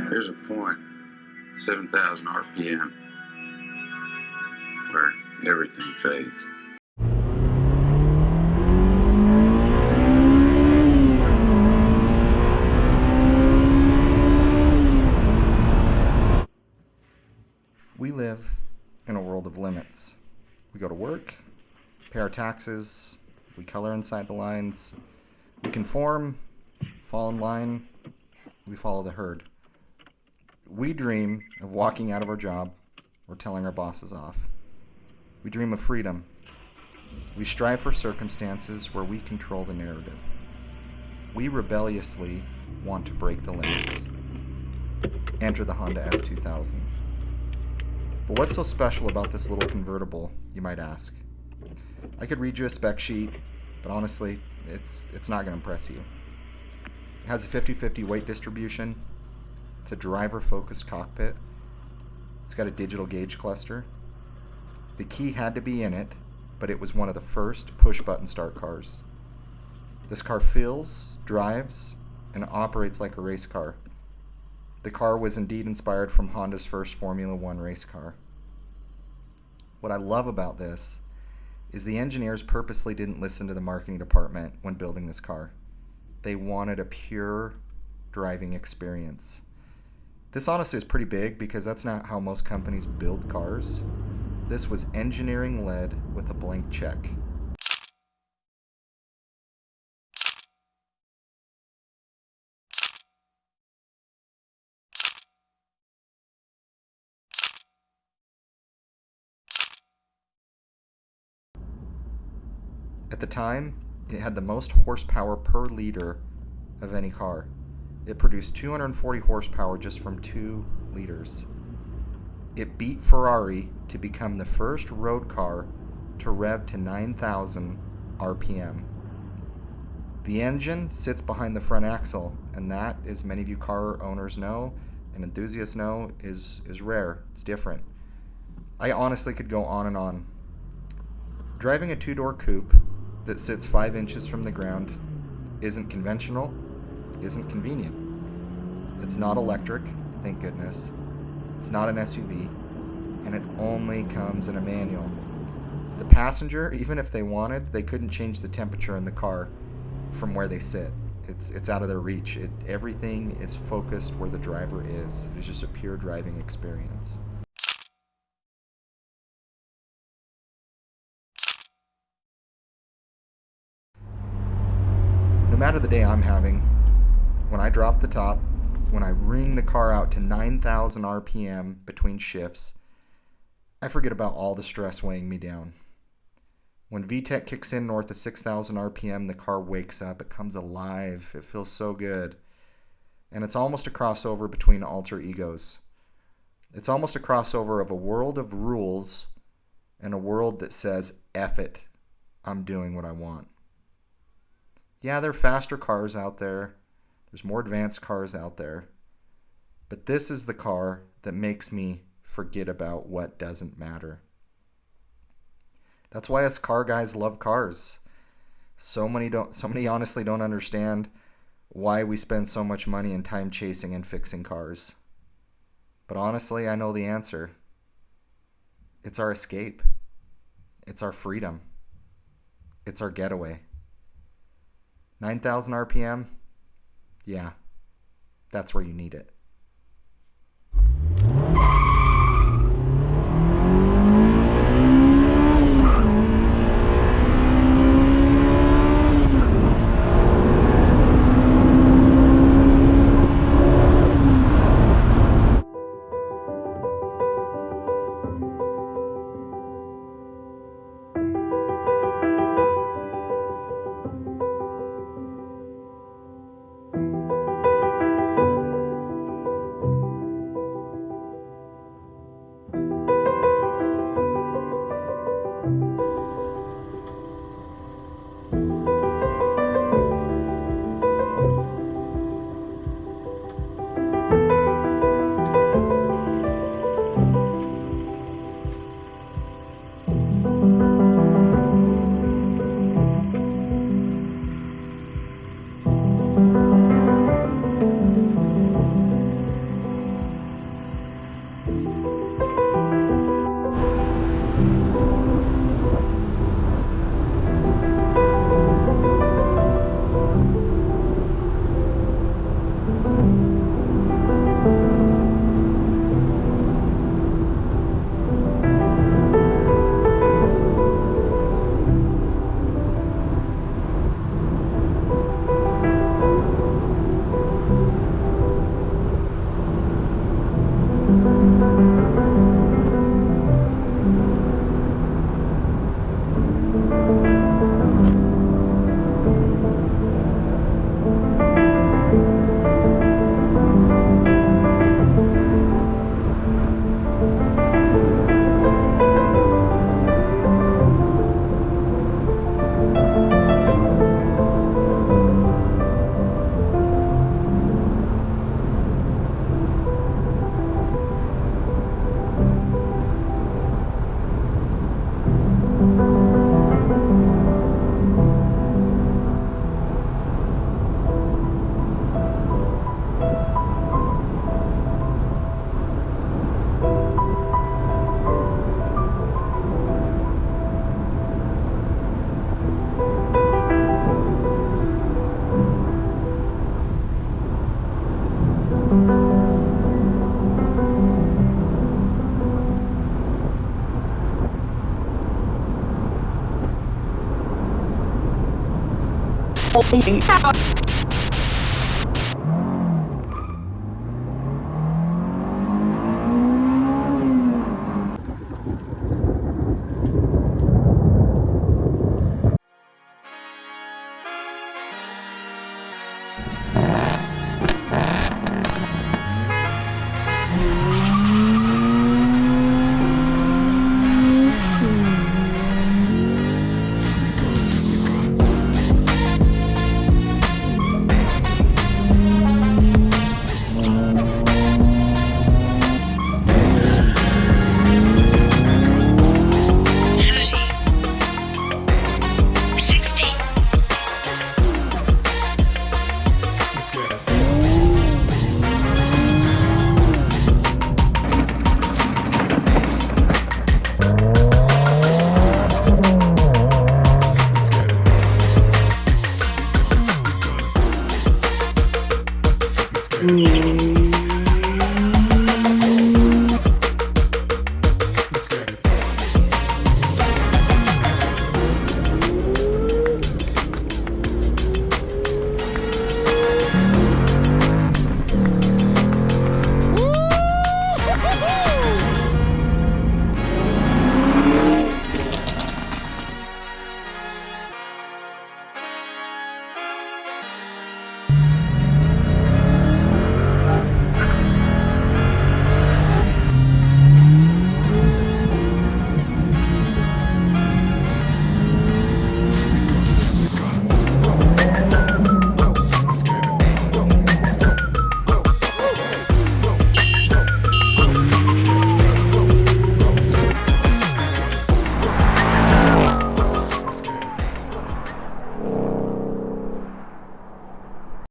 There's a point, 7,000 RPM, where everything fades. We live in a world of limits. We go to work, pay our taxes, we color inside the lines, we conform, fall in line, we follow the herd. We dream of walking out of our job or telling our bosses off. We dream of freedom. We strive for circumstances where we control the narrative. We rebelliously want to break the limits. Enter the Honda S2000. But what's so special about this little convertible, you might ask? I could read you a spec sheet, but honestly, it's not going to impress you. It has a 50-50 weight distribution. It's a driver-focused cockpit. It's got a digital gauge cluster. The key had to be in it, but it was one of the first push-button start cars. This car feels, drives, and operates like a race car. The car was indeed inspired from Honda's first Formula One race car. What I love about this is the engineers purposely didn't listen to the marketing department when building this car. They wanted a pure driving experience. This honestly is pretty big because that's not how most companies build cars. This was engineering led with a blank check. At the time, it had the most horsepower per liter of any car. It produced 240 horsepower just from 2 liters. It beat Ferrari to become the first road car to rev to 9,000 RPM. The engine sits behind the front axle, and that, as many of you car owners know and enthusiasts know, is rare. It's different. I honestly could go on and on. Driving a 2-door coupe that sits 5 inches from the ground isn't conventional, isn't convenient. It's not electric, thank goodness. It's not an SUV, and it only comes in a manual. The passenger, even if they wanted, they couldn't change the temperature in the car from where they sit. It's out of their reach. Everything is focused where the driver is. It is just a pure driving experience. No matter the day I'm having, when I drop the top, when I wring the car out to 9,000 RPM between shifts, I forget about all the stress weighing me down. When VTEC kicks in north of 6,000 RPM, the car wakes up, it comes alive, it feels so good. And it's almost a crossover between alter egos. It's almost a crossover of a world of rules and a world that says, F it, I'm doing what I want. Yeah, there are faster cars out there. There's more advanced cars out there. But this is the car that makes me forget about what doesn't matter. That's why us car guys love cars. So many honestly don't understand why we spend so much money and time chasing and fixing cars. But honestly, I know the answer. It's our escape. It's our freedom. It's our getaway. 9,000 RPM? Yeah, that's where you need it. Mm-hmm.